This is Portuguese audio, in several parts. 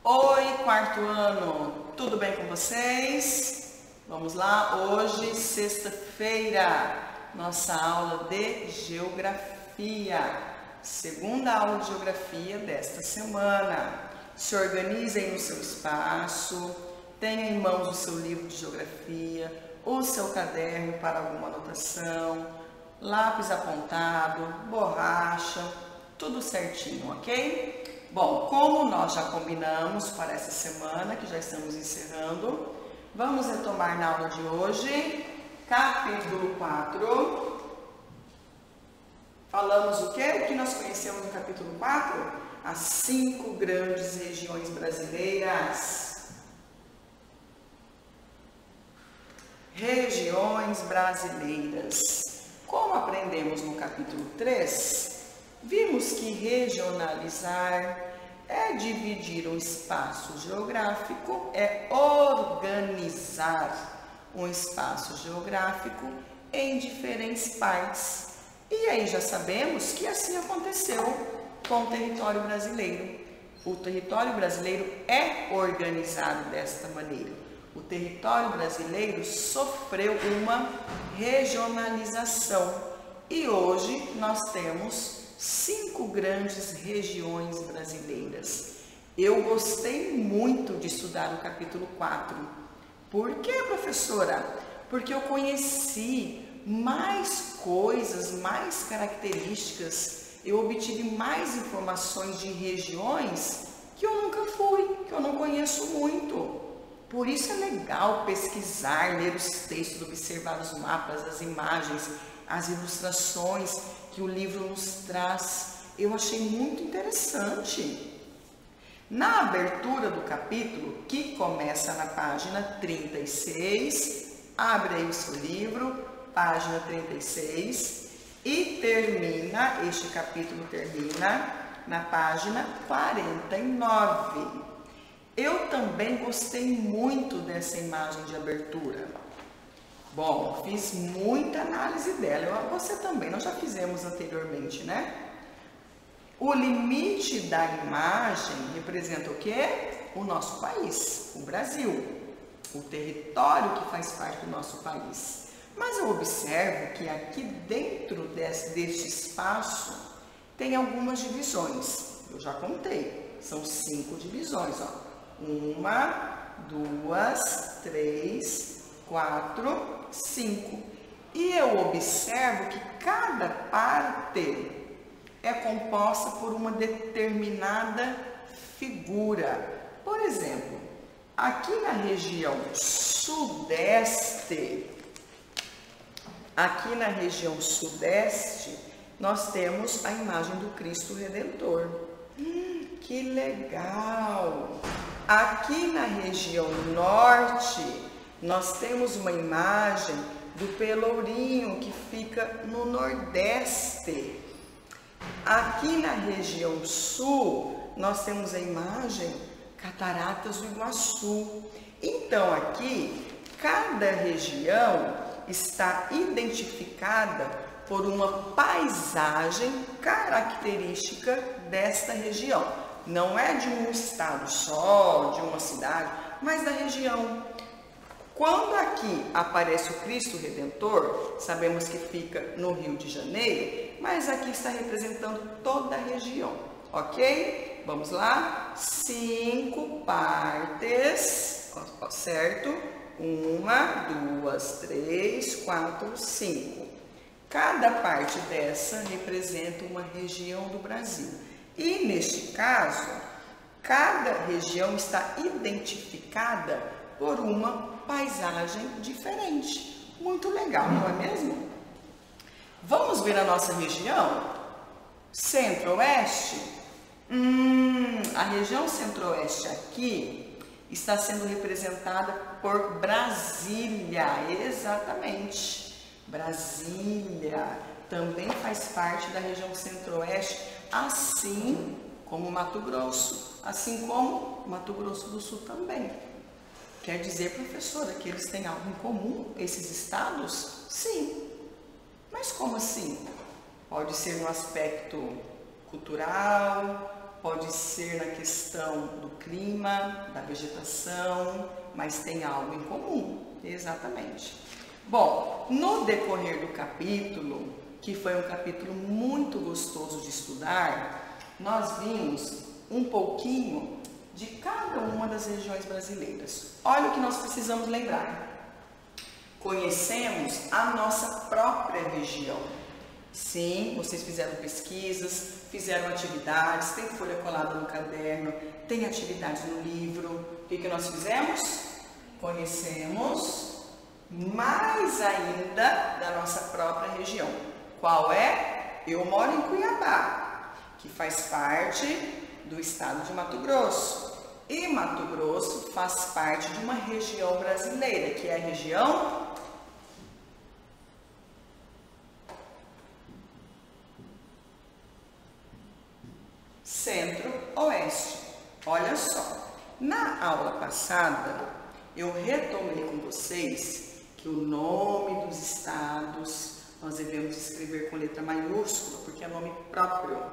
Oi, quarto ano, tudo bem com vocês? Vamos lá, hoje, sexta-feira, nossa aula de Geografia, segunda aula de Geografia desta semana. Se organizem no seu espaço, tenha em mãos o seu livro de Geografia, o seu caderno para alguma anotação, lápis apontado, borracha, tudo certinho, ok? Bom, como nós já combinamos para essa semana, que já estamos encerrando, vamos retomar na aula de hoje, capítulo 4. Falamos o quê? O que nós conhecemos no capítulo 4? As 5 grandes regiões brasileiras. Regiões brasileiras. Como aprendemos no capítulo 3, vimos que regionalizar é dividir um espaço geográfico, é organizar um espaço geográfico em diferentes partes. E aí já sabemos que assim aconteceu com o território brasileiro. O território brasileiro é organizado desta maneira. O território brasileiro sofreu uma regionalização e hoje nós temos 5 grandes regiões brasileiras. Eu gostei muito de estudar o capítulo 4. Por quê, professora? Porque eu conheci mais coisas, mais características, eu obtive mais informações de regiões que eu nunca fui, que eu não conheço muito. Por isso é legal pesquisar, ler os textos, observar os mapas, as imagens, as ilustrações que o livro nos traz. Eu achei muito interessante. Na abertura do capítulo, que começa na página 36, abre aí o seu livro, página 36, e termina, este capítulo termina na página 49. Eu também gostei muito dessa imagem de abertura. Bom, fiz muita análise dela, você também, nós já fizemos anteriormente, né? O limite da imagem representa o quê? O nosso país, o Brasil, o território que faz parte do nosso país. Mas eu observo que aqui dentro deste espaço tem algumas divisões, eu já contei, são 5 divisões, ó. 1, 2, 3, 4, 5. E eu observo que cada parte é composta por uma determinada figura. Por exemplo, aqui na região sudeste, nós temos a imagem do Cristo Redentor. Que legal! Aqui na região norte, nós temos uma imagem do Pelourinho, que fica no nordeste. Aqui na região sul, nós temos a imagem Cataratas do Iguaçu. Então, aqui, cada região está identificada por uma paisagem característica desta região. Não é de um estado só, de uma cidade, mas da região. Quando aqui aparece o Cristo Redentor, sabemos que fica no Rio de Janeiro, mas aqui está representando toda a região, ok? Vamos lá? 5 partes, certo? 1, 2, 3, 4, 5. Cada parte dessa representa uma região do Brasil. E neste caso, cada região está identificada por uma paisagem diferente. Muito legal, não é mesmo? Vamos ver a nossa região? Centro-Oeste? A região Centro-Oeste aqui está sendo representada por Brasília, exatamente. Brasília também faz parte da região Centro-Oeste, assim como Mato Grosso, assim como Mato Grosso do Sul também. Quer dizer, professora, que eles têm algo em comum, esses estados? Sim. Mas como assim? Pode ser no aspecto cultural, pode ser na questão do clima, da vegetação, mas tem algo em comum, exatamente. Bom, no decorrer do capítulo, que foi um capítulo muito gostoso de estudar, nós vimos um pouquinho de cada uma das regiões brasileiras. Olha o que nós precisamos lembrar. Conhecemos a nossa própria região. Sim, vocês fizeram pesquisas, fizeram atividades, tem folha colada no caderno, tem atividades no livro. O que nós fizemos? Conhecemos mais ainda da nossa própria região. Qual é? Eu moro em Cuiabá, que faz parte do estado de Mato Grosso. E Mato Grosso faz parte de uma região brasileira, que é a região Centro-Oeste. Olha só, na aula passada eu retomei com vocês que o nome dos estados nós devemos escrever com letra maiúscula, porque é nome próprio.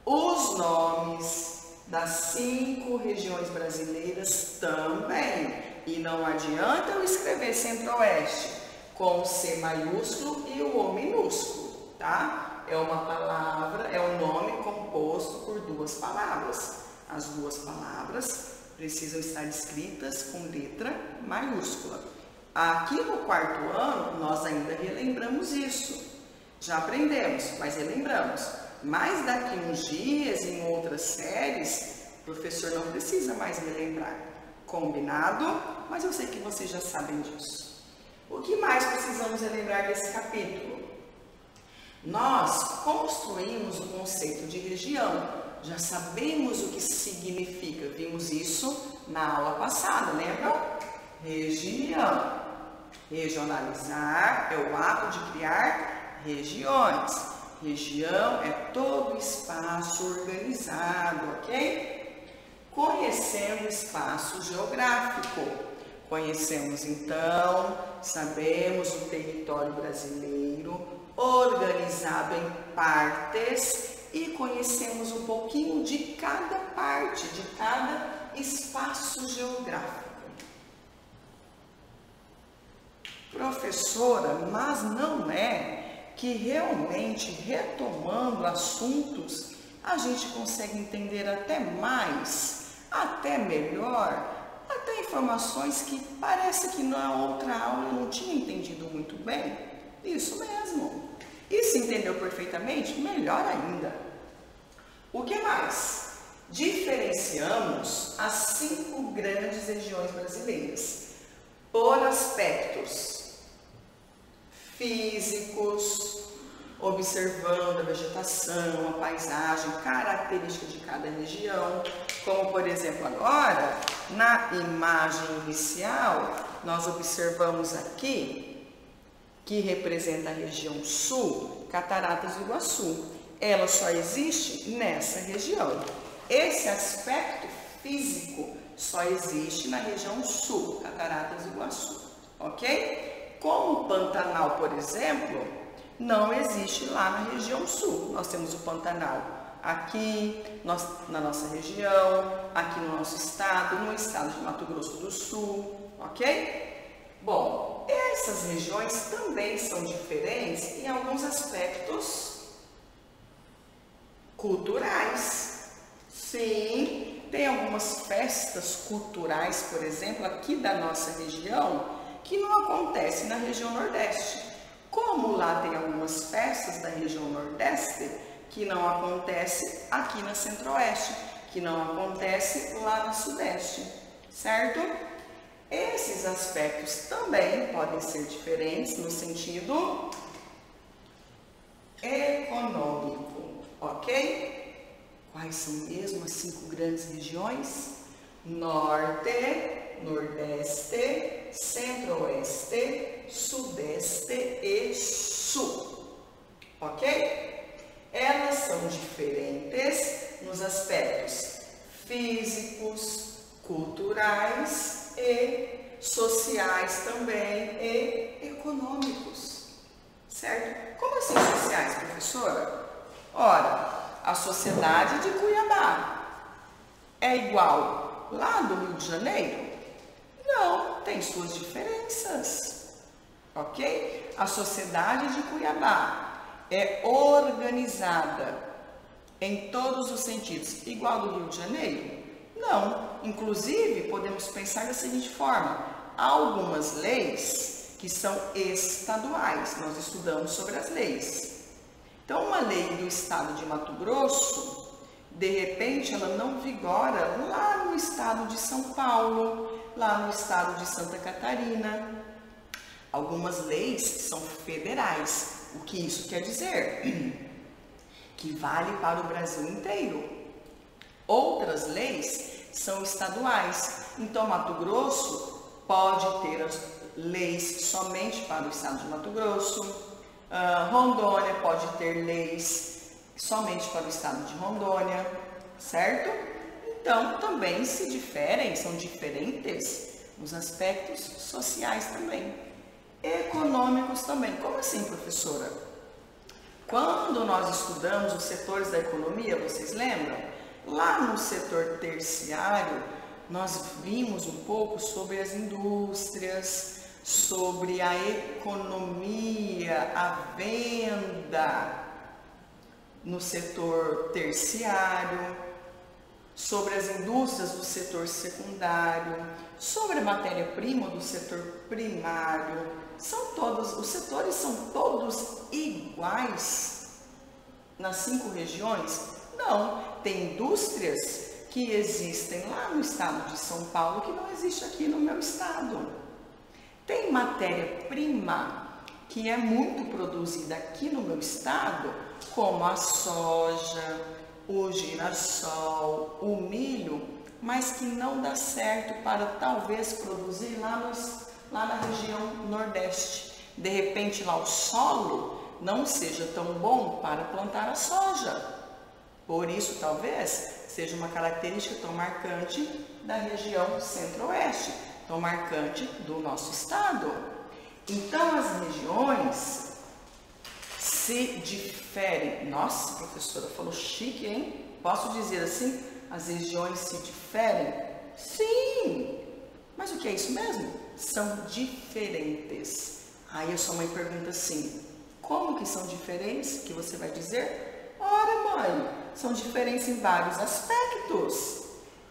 Os nomes das 5 regiões brasileiras também. E não adianta eu escrever Centro-Oeste com C maiúsculo e o O minúsculo, tá? É uma palavra, é um nome composto por 2 palavras. As 2 palavras precisam estar escritas com letra maiúscula. Aqui no 4º ano, nós ainda relembramos isso. Já aprendemos, mas relembramos. Mas daqui uns dias, em outras séries, o professor não precisa mais relembrar. Combinado? Mas eu sei que vocês já sabem disso. O que mais precisamos relembrar desse capítulo? Nós construímos o conceito de região. Já sabemos o que significa. Vimos isso na aula passada, lembram? Região. Regionalizar é o ato de criar regiões. Região é todo espaço organizado, ok? Conhecendo o espaço geográfico. Conhecemos então, sabemos o território brasileiro organizado em partes e conhecemos um pouquinho de cada parte, de cada espaço geográfico. Professora, mas não é que realmente retomando assuntos a gente consegue entender até mais, até melhor, até informações que parece que na outra aula eu não tinha entendido muito bem? Isso mesmo. E se entendeu perfeitamente? Melhor ainda. O que mais? Diferenciamos as 5 grandes regiões brasileiras por aspectos físicos, observando a vegetação, a paisagem, característica de cada região, como por exemplo agora, na imagem inicial, nós observamos aqui que representa a região sul, Cataratas do Iguaçu. Ela só existe nessa região. Esse aspecto físico só existe na região sul, Cataratas do Iguaçu, ok? Como o Pantanal, por exemplo, não existe lá na região sul. Nós temos o Pantanal aqui, na nossa região, aqui no nosso estado, no estado de Mato Grosso do Sul, ok? Bom, essas regiões também são diferentes em alguns aspectos culturais. Sim, tem algumas festas culturais, por exemplo, aqui da nossa região, que não acontece na região Nordeste. Como lá tem algumas festas da região Nordeste que não acontece aqui na Centro-Oeste, que não acontece lá no Sudeste, certo? Esses aspectos também podem ser diferentes no sentido econômico, ok? Quais são mesmo as 5 grandes regiões? Norte, Nordeste, Centro-Oeste, Sudeste e Sul, ok? Elas são diferentes nos aspectos físicos, culturais e sociais também e econômicos, certo? Como assim sociais, professora? Ora, a sociedade de Cuiabá é igual lá do Rio de Janeiro? Não, tem suas diferenças, ok? A sociedade de Cuiabá é organizada em todos os sentidos, igual do Rio de Janeiro? Não, inclusive podemos pensar da seguinte forma: há algumas leis que são estaduais, nós estudamos sobre as leis. Então, uma lei do estado de Mato Grosso, de repente, ela não vigora lá no estado de São Paulo, lá no estado de Santa Catarina. Algumas leis são federais. O que isso quer dizer? Que vale para o Brasil inteiro. Outras leis são estaduais. Então, Mato Grosso pode ter as leis somente para o estado de Mato Grosso. Rondônia pode ter leis somente para o estado de Rondônia, certo? Então, também se diferem, são diferentes nos aspectos sociais também, econômicos também. Como assim, professora? Quando nós estudamos os setores da economia, vocês lembram? Lá no setor terciário, nós vimos um pouco sobre as indústrias, sobre a economia, a venda no setor terciário, sobre as indústrias do setor secundário, sobre a matéria-prima do setor primário. Os setores são todos iguais nas 5 regiões? Não, tem indústrias que existem lá no estado de São Paulo que não existe aqui no meu estado. Tem matéria-prima que é muito produzida aqui no meu estado, como a soja, o girassol, o milho, mas que não dá certo para talvez produzir lá na região Nordeste. De repente lá o solo não seja tão bom para plantar a soja. Por isso talvez seja uma característica tão marcante da região Centro-Oeste, tão marcante do nosso estado. Então as regiões se diferem. Nossa, professora, falou chique, hein? Posso dizer assim? As regiões se diferem? Sim! Mas o que é isso mesmo? São diferentes. Aí a sua mãe pergunta assim: como que são diferentes? Que você vai dizer? Ora, mãe, são diferentes em vários aspectos: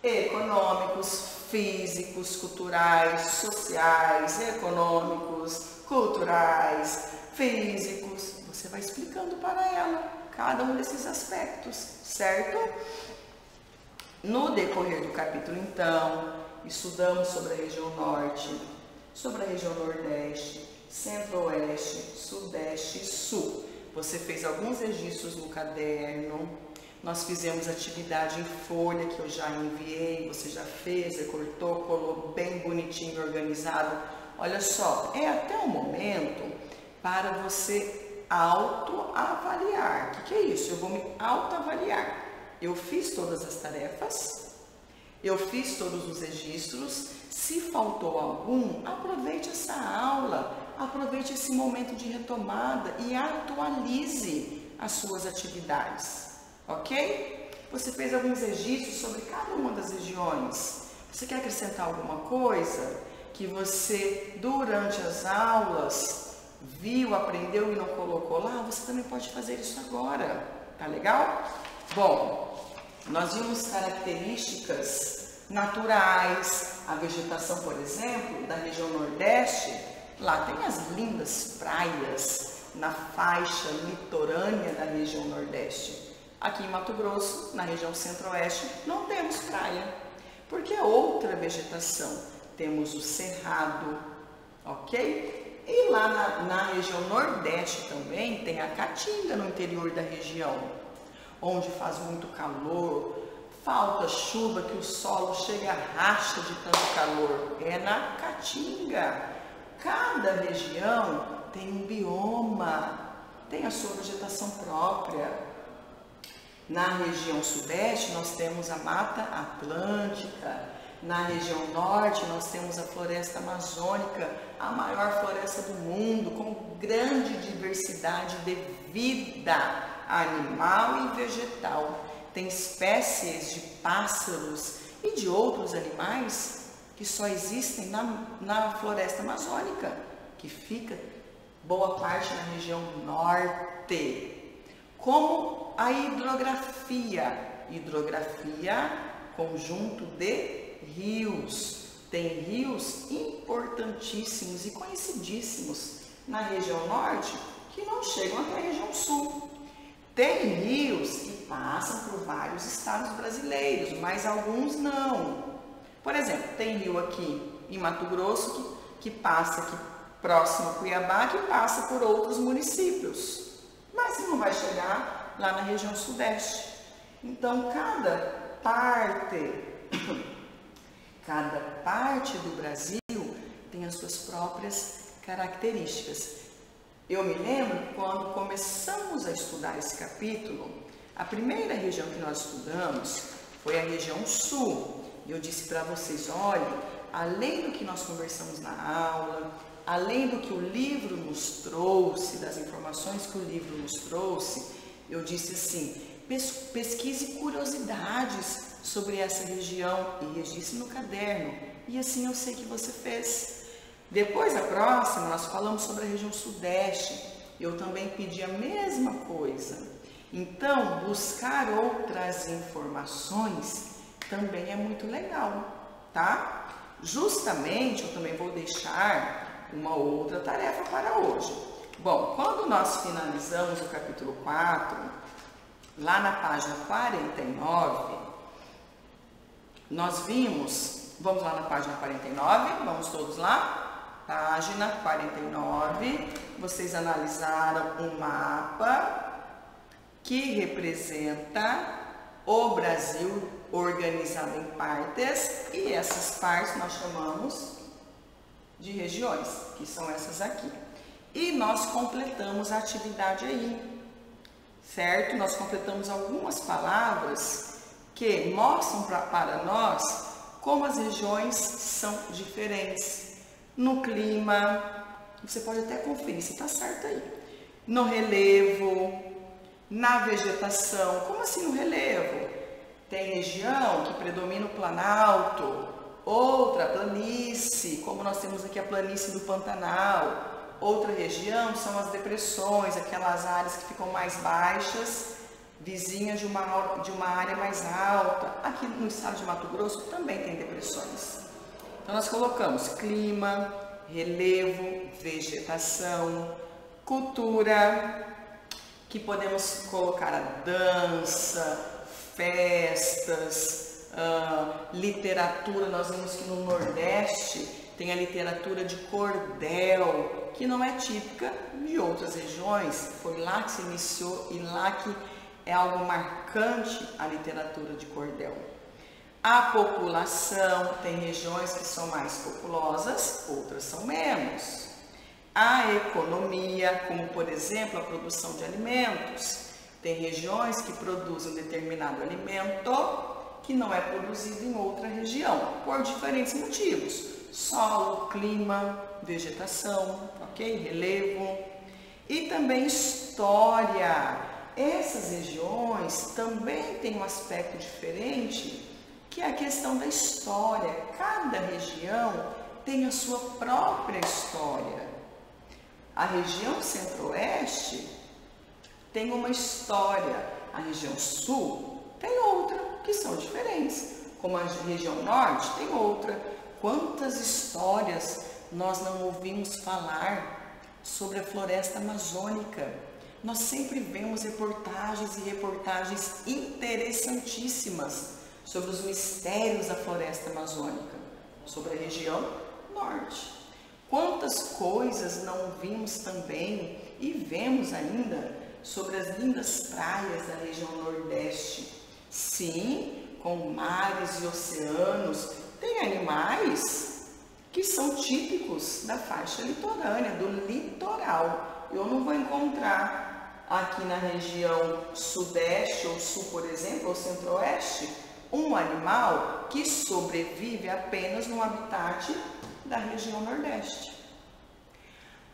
econômicos, físicos, culturais, sociais, econômicos, culturais, físicos. Você vai explicando para ela cada um desses aspectos, certo? No decorrer do capítulo, então, estudamos sobre a região Norte, sobre a região Nordeste, Centro-Oeste, Sudeste e Sul. Você fez alguns registros no caderno. Nós fizemos atividade em folha que eu já enviei, você já fez, recortou, colou bem bonitinho, organizado. Olha só, é até o momento para você autoavaliar. O que é isso? Eu vou me autoavaliar. Eu fiz todas as tarefas, eu fiz todos os registros. Se faltou algum, aproveite essa aula, aproveite esse momento de retomada e atualize as suas atividades. Ok? Você fez alguns registros sobre cada uma das regiões. Você quer acrescentar alguma coisa que você, durante as aulas, viu, aprendeu e não colocou lá? Você também pode fazer isso agora. Tá legal? Bom, nós vimos características naturais. A vegetação, por exemplo, da região Nordeste. Lá tem as lindas praias na faixa litorânea da região Nordeste. Aqui em Mato Grosso, na região Centro-Oeste, não temos praia, porque é outra vegetação. Temos o cerrado, ok? E lá na região Nordeste também tem a Caatinga, no interior da região, onde faz muito calor, falta chuva, que o solo chega a racha de tanto calor. É na Caatinga. Cada região tem um bioma, tem a sua vegetação própria. Na região Sudeste nós temos a Mata Atlântica, na região Norte nós temos a Floresta Amazônica, a maior floresta do mundo, com grande diversidade de vida animal e vegetal. tem espécies de pássaros e de outros animais que só existem na floresta amazônica, que fica boa parte na região norte. Como a hidrografia, conjunto de rios. Tem rios importantíssimos e conhecidíssimos na região norte que não chegam até a região sul. Tem rios que passam por vários estados brasileiros, mas alguns não. Por exemplo, tem rio aqui em Mato Grosso que passa aqui próximo a Cuiabá, que passa por outros municípios, mas não vai chegar lá na região sudeste. Então, cada parte do Brasil tem as suas próprias características. Eu me lembro que quando começamos a estudar esse capítulo, a primeira região que nós estudamos foi a região sul. Eu disse para vocês, olha, além do que nós conversamos na aula, além do que o livro nos trouxe, das informações que o livro nos trouxe, eu disse assim, pesquise curiosidades sobre essa região e registre no caderno. E assim eu sei que você fez. Depois, a próxima, nós falamos sobre a região sudeste. Eu também pedi a mesma coisa. Então, buscar outras informações também é muito legal, tá? Justamente, eu também vou deixar uma outra tarefa para hoje. Bom, quando nós finalizamos o capítulo 4, lá na página 49, nós vimos, vamos lá na página 49, vamos todos lá? Página 49, vocês analisaram um mapa que representa o Brasil organizado em partes, e essas partes nós chamamos de regiões, que são essas aqui. E nós completamos a atividade aí, certo? Nós completamos algumas palavras que mostram para nós como as regiões são diferentes. No clima, você pode até conferir se está certo aí. No relevo, na vegetação. Como assim no relevo? Tem região que predomina o planalto, outra planície, como nós temos aqui a planície do Pantanal. Outra região são as depressões, aquelas áreas que ficam mais baixas, vizinhas de uma área mais alta. Aqui no estado de Mato Grosso também tem depressões. Então, nós colocamos clima, relevo, vegetação, cultura, que podemos colocar a dança, festas, literatura. Nós vimos que no Nordeste tem a literatura de cordel, que não é típica de outras regiões. Foi lá que se iniciou e lá que é algo marcante a literatura de cordel. A população, tem regiões que são mais populosas, outras são menos. A economia, como por exemplo a produção de alimentos. Tem regiões que produzem um determinado alimento que não é produzido em outra região, por diferentes motivos. Solo, clima, vegetação, ok? Relevo. E também história. Essas regiões também têm um aspecto diferente, que é a questão da história. Cada região tem a sua própria história. A região centro-oeste tem uma história, a região sul tem outra, que são diferentes. Como a região norte tem outra. Quantas histórias nós não ouvimos falar sobre a floresta amazônica? Nós sempre vemos reportagens e reportagens interessantíssimas sobre os mistérios da floresta amazônica, sobre a região norte. Quantas coisas não vimos também e vemos ainda sobre as lindas praias da região nordeste. Sim, com mares e oceanos, tem animais que são típicos da faixa litorânea, do litoral. Eu não vou encontrar aqui na região sudeste ou sul, por exemplo, ou centro-oeste, um animal que sobrevive apenas no habitat da região nordeste.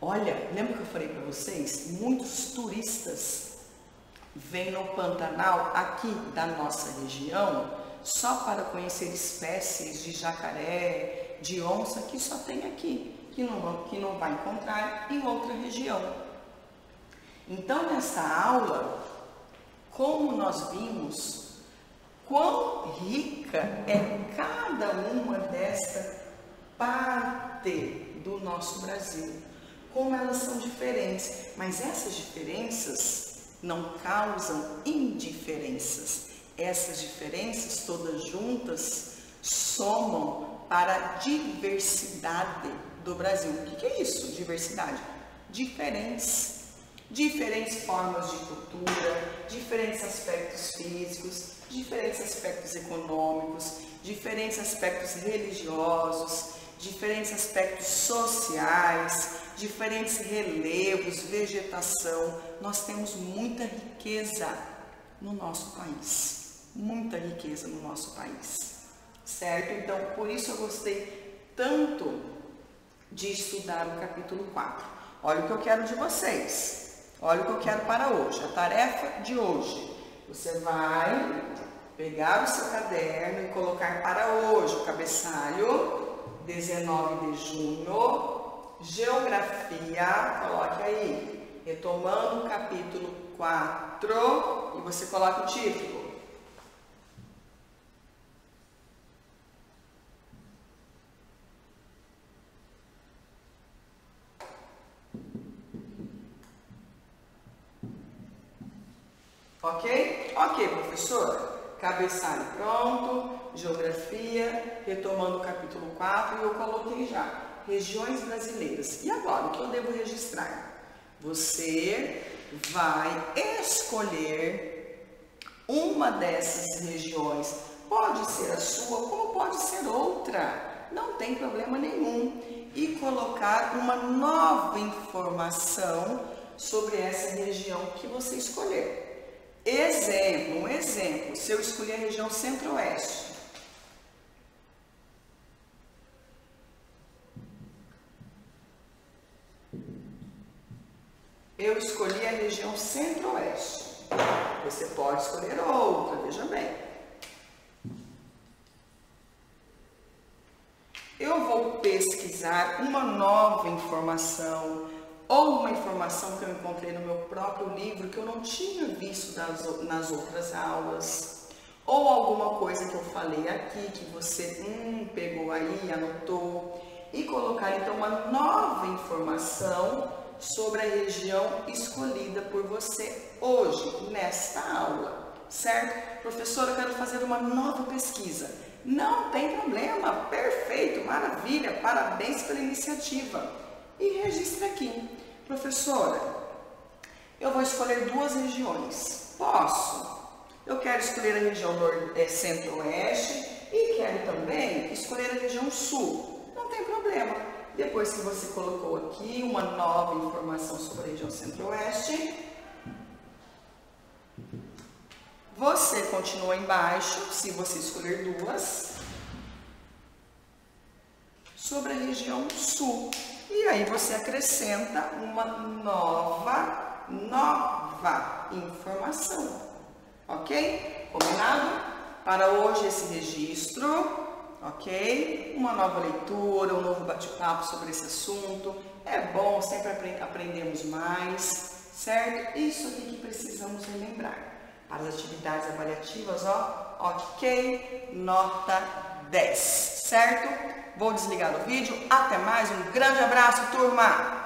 Olha, lembra que eu falei para vocês? Muitos turistas vem no Pantanal aqui da nossa região só para conhecer espécies de jacaré, de onça que só tem aqui, que não vai encontrar em outra região. Então, nessa aula, como nós vimos, quão rica é cada uma desta parte do nosso Brasil, como elas são diferentes, mas essas diferenças não causam indiferenças. Essas diferenças todas juntas somam para a diversidade do Brasil. O que é isso, diversidade? Diferentes formas de cultura, diferentes aspectos físicos, diferentes aspectos econômicos, diferentes aspectos religiosos, diferentes aspectos sociais, diferentes relevos, vegetação. Nós temos muita riqueza no nosso país, muita riqueza no nosso país, certo? Então, por isso eu gostei tanto de estudar o capítulo 4. Olha o que eu quero de vocês, olha o que eu quero para hoje, a tarefa de hoje. Você vai pegar o seu caderno e colocar para hoje o cabeçalho, 19 de junho, Geografia, coloque aí, retomando o capítulo 4, e você coloca o título. Ok? Ok, professora. Cabeçalho pronto, Geografia, retomando o capítulo 4, e eu coloquei já regiões brasileiras. E agora, o que eu devo registrar? Você vai escolher uma dessas regiões. Pode ser a sua, como pode ser outra. Não tem problema nenhum. E colocar uma nova informação sobre essa região que você escolher. Um exemplo, se eu escolher a região Centro-Oeste, eu escolhi a região Centro-Oeste. Você pode escolher outra, veja bem. Eu vou pesquisar uma nova informação, ou uma informação que eu encontrei no meu próprio livro que eu não tinha visto nas outras aulas, ou alguma coisa que eu falei aqui que você pegou aí, anotou, e colocar então uma nova informação sobre a região escolhida por você hoje, nesta aula, certo? Professora, eu quero fazer uma nova pesquisa. Não tem problema, perfeito, maravilha, parabéns pela iniciativa. E registre aqui. Professora, eu vou escolher duas regiões. Posso? Eu quero escolher a região Centro-Oeste e quero também escolher a região Sul. Não tem problema. Depois que você colocou aqui uma nova informação sobre a região Centro-Oeste, você continua embaixo, se você escolher duas, sobre a região Sul. E aí você acrescenta uma nova informação, ok? Combinado? Para hoje esse registro, ok? Uma nova leitura, um novo bate-papo sobre esse assunto. É bom, sempre aprendemos mais, certo? Isso aqui que precisamos relembrar. Para as atividades avaliativas, ó, ok, nota 10, certo? Vou desligar o vídeo. Até mais, um grande abraço, turma!